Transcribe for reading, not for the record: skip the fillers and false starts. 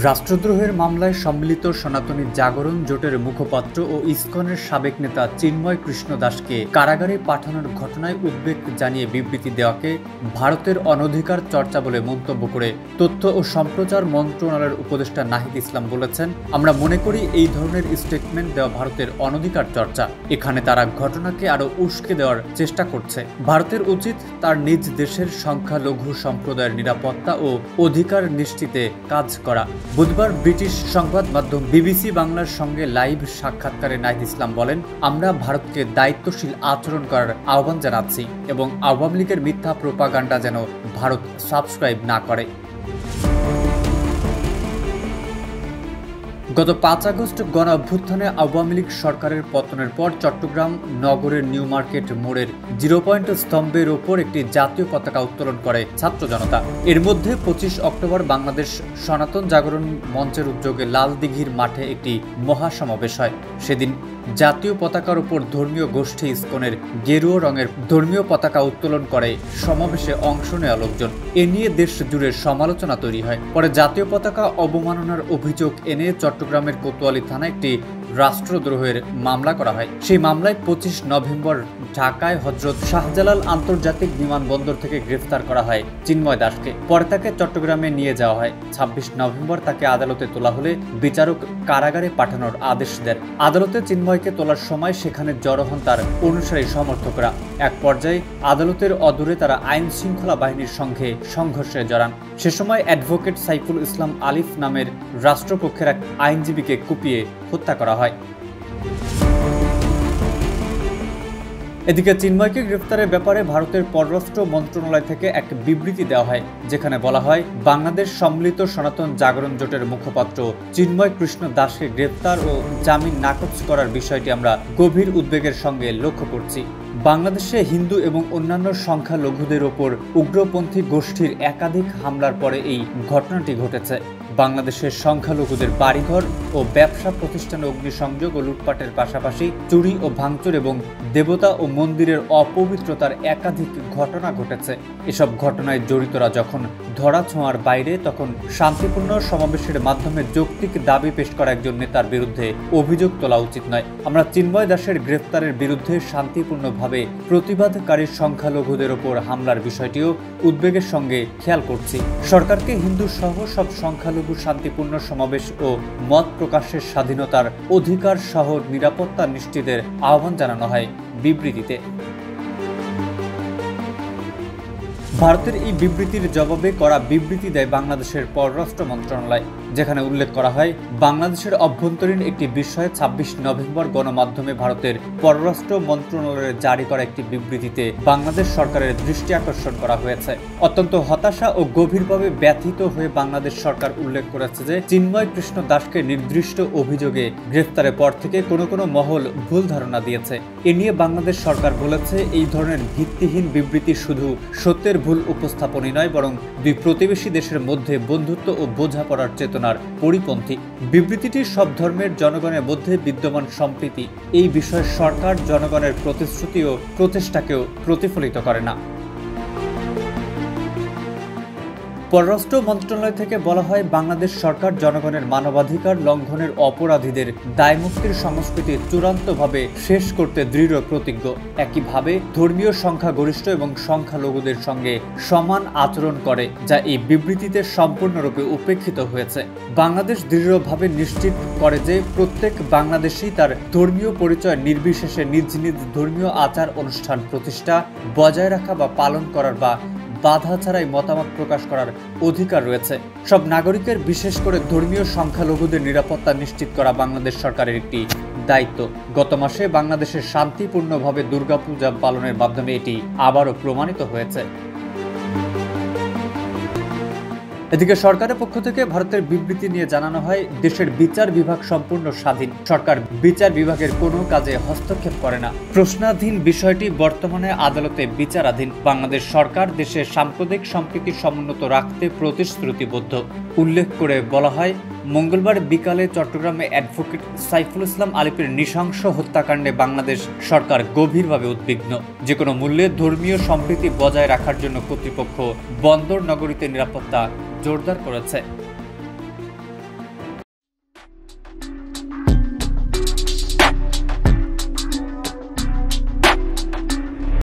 রাষ্ট্রদ্রোহের মামলায় সম্মিলিত সনাতনী জাগরণ জোটের মুখপাত্র ও ইসকনের সাবেক নেতা চিন্ময় কৃষ্ণ দাসকে কারাগারে পাঠানোর ঘটনায় উদ্বেগ জানিয়ে বিবৃতি দেওয়াকে ভারতের অনধিকার চর্চা বলে মন্তব্য করে তথ্য ও সম্প্রচার মন্ত্রণালয়ের উপদেষ্টা নাহিদ ইসলাম বলেছেন, আমরা মনে করি এই ধরনের স্টেটমেন্ট দেওয়া ভারতের অনধিকার চর্চা। এখানে তারা ঘটনাকে আরো উস্কে দেওয়ার চেষ্টা করছে। ভারতের উচিত তার নিজ দেশের সংখ্যালঘু সম্প্রদায়ের নিরাপত্তা ও অধিকার নিশ্চিতে কাজ করা। বুধবার ব্রিটিশ সংবাদ মাধ্যম বিবিসি বাংলার সঙ্গে লাইভ সাক্ষাৎকারে নাহিদ ইসলাম বলেন, আমরা ভারতকে দায়িত্বশীল আচরণ করার আহ্বান জানাচ্ছি এবং আওয়ামী লীগের মিথ্যা প্রোপাগান্ডা যেন ভারত সাবস্ক্রাইব না করে। গত ৫ আগস্ট গণ অভ্যুত্থানে আওয়ামী লীগ সরকারের পতনের পর চট্টগ্রাম নগরের নিউ মার্কেট মোড়ের 0 পয়েন্ট স্তম্ভের ওপর একটি জাতীয় পতাকা উত্তোলন করে ছাত্র জনতা। এর মধ্যে ২৫ অক্টোবর বাংলাদেশ সনাতন জাগরণ মঞ্চের উদ্যোগে লাল দিঘির মাঠে একটি মহাসমাবেশ হয়। সেদিন জাতীয় পতাকার উপর ধর্মীয় গোষ্ঠী ইসকনের গেরুয়া রঙের ধর্মীয় পতাকা উত্তোলন করে সমাবেশে অংশ নেওয়া লোকজন। এ নিয়ে দেশ জুড়ে সমালোচনা তৈরি হয়। পরে জাতীয় পতাকা অবমাননার অভিযোগ এনে চট্টগ্রামের কোতোয়ালি থানায় একটি রাষ্ট্রদ্রোহের মামলা করা হয়। সেই মামলায় ২৫ নভেম্বর ঢাকায় হযরত শাহজালাল আন্তর্জাতিক বিমানবন্দর থেকে গ্রেফতার করা হয় চিন্ময় দাসকে। পরে তাকে চট্টগ্রামে নিয়ে যাওয়া হয়। ২৬ নভেম্বর তাকে আদালতে তোলা হলে বিচারক কারাগারে পাঠানোর আদেশ দেন। আদালতে চিন্ময়কে তোলার সময় সেখানে জড়ো হন তার অনুসারী সমর্থকরা। এক পর্যায়ে আদালতের অদূরে তারা আইন শৃঙ্খলা বাহিনীর সঙ্গে সংঘর্ষে জড়ান। সে সময় অ্যাডভোকেট সাইফুল ইসলাম আলিফ নামের রাষ্ট্রপক্ষের এক আইনজীবীকে কুপিয়ে হত্যা করা হয়। এদিকে চিন্ময়কে গ্রেফতারের ব্যাপারে ভারতের পররাষ্ট্র মন্ত্রণালয় থেকে এক বিবৃতি দেওয়া হয়, যেখানে বলা হয়, বাংলাদেশ সম্মিলিত সনাতন জাগরণ জোটের মুখপাত্র চিন্ময় কৃষ্ণ দাসকে গ্রেফতার ও জামিন নাকচ করার বিষয়টি আমরা গভীর উদ্বেগের সঙ্গে লক্ষ্য করছি। বাংলাদেশে হিন্দু এবং অন্যান্য সংখ্যালঘুদের ওপর উগ্রপন্থী গোষ্ঠীর একাধিক হামলার পরে এই ঘটনাটি ঘটেছে। বাংলাদেশের সংখ্যালঘুদের বাড়িঘর ও ব্যবসা প্রতিষ্ঠানে অগ্নিসংযোগ ও লুটপাটের পাশাপাশি চুরি ও ভাঙচুর এবং দেবতা ও মন্দিরের অপবিত্রতার একাধিক ঘটনা ঘটেছে। এসব ঘটনায় জড়িতরা যখন ধরাছোঁয়ার বাইরে, তখন শান্তিপূর্ণ সমাবেশের মাধ্যমে যৌক্তিক দাবি পেশ করা একজন নেতার বিরুদ্ধে অভিযোগ তোলা উচিত নয়। আমরা চিন্ময় দাসের গ্রেফতারের বিরুদ্ধে শান্তিপূর্ণভাবে প্রতিবাদকারী সংখ্যালঘুদের ওপর হামলার বিষয়টিও উদ্বেগের সঙ্গে খেয়াল করছি। সরকারকে হিন্দু সহ সব সংখ্যালঘু শান্তিপূর্ণ সমাবেশ ও মত প্রকাশের স্বাধীনতার অধিকার সহ নিরাপত্তা নিশ্চিতের আহ্বান জানানো হয় বিবৃতিতে। ভারতের এই বিবৃতির জবাবে করা বিবৃতি দেয় বাংলাদেশের পররাষ্ট্র মন্ত্রণালয়, যেখানে উল্লেখ করা হয়, বাংলাদেশের অভ্যন্তরীণ একটি বিষয়ে ২৬ নভেম্বর গণমাধ্যমে ভারতের পররাষ্ট্র মন্ত্রণালয়ের জারি করা একটি বিবৃতিতে বাংলাদেশ সরকারের দৃষ্টি আকর্ষণ করা হয়েছে। অত্যন্ত হতাশা ও গভীরভাবে ব্যথিত হয়ে বাংলাদেশ সরকার উল্লেখ করেছে যে চিন্ময় কৃষ্ণ দাসকে নির্দিষ্ট অভিযোগে গ্রেফতারের পর থেকে কোনো মহল ভুল ধারণা দিয়েছে। এ নিয়ে বাংলাদেশ সরকার বলেছে, এই ধরনের ভিত্তিহীন বিবৃতি শুধু সত্যের ভুল উপস্থাপনই নয়, বরং দুই প্রতিবেশী দেশের মধ্যে বন্ধুত্ব ও বোঝাপড়ার চেতনার পরিপন্থী। বিবৃতিটি সব ধর্মের জনগণের মধ্যে বিদ্যমান সম্প্রীতি, এই বিষয়ে সরকার জনগণের প্রতিশ্রুতি ও প্রচেষ্টাকেও প্রতিফলিত করে না। পররাষ্ট্র মন্ত্রণালয় থেকে বলা হয়, বাংলাদেশ সরকার জনগণের মানবাধিকার লঙ্ঘনের অপরাধীদের দায়মুক্তির সংস্কৃতি চূড়ান্তভাবে শেষ করতে দৃঢ় প্রতিজ্ঞ। একইভাবে ধর্মীয় সংখ্যাগরিষ্ঠ এবং সংখ্যালঘুদের সঙ্গে সমান আচরণ করে, যা এই বিবৃতিতে সম্পূর্ণরূপে উপেক্ষিত হয়েছে। বাংলাদেশ দৃঢ়ভাবে নিশ্চিত করে যে প্রত্যেক বাংলাদেশী তার ধর্মীয় পরিচয় নির্বিশেষে নিজ নিজ ধর্মীয় আচার অনুষ্ঠান প্রতিষ্ঠা, বজায় রাখা বা পালন করার বা বাধা ছাড়াই মতামত প্রকাশ করার অধিকার রয়েছে। সব নাগরিকের, বিশেষ করে ধর্মীয় সংখ্যালঘুদের নিরাপত্তা নিশ্চিত করা বাংলাদেশ সরকারের একটি দায়িত্ব। গত মাসে বাংলাদেশের শান্তিপূর্ণভাবে দুর্গাপূজা পালনের মাধ্যমে এটি আবারও প্রমাণিত হয়েছে। এদিকে সরকারের পক্ষ থেকে ভারতের বিবৃতি নিয়ে জানানো হয়, দেশের বিচার বিভাগ সম্পূর্ণ স্বাধীন। সরকার বিচার বিভাগের কোনো কাজে হস্তক্ষেপ করে না। প্রশ্নাধীন বিষয়টি বর্তমানে আদালতে বিচারাধীন। বাংলাদেশ সরকার দেশের সাম্প্রদায়িক সম্প্রীতি সমুন্নত রাখতে প্রতিশ্রুতিবদ্ধ। উল্লেখ করে বলা হয়, মঙ্গলবার বিকালে চট্টগ্রামে অ্যাডভোকেট সাইফুল ইসলাম আলিফের নৃশংস হত্যাকাণ্ডে বাংলাদেশ সরকার গভীরভাবে উদ্বিগ্ন। যে কোনো মূল্যে ধর্মীয় সম্প্রীতি বজায় রাখার জন্য কর্তৃপক্ষ বন্দর নগরীতে নিরাপত্তা জোরদার করেছে।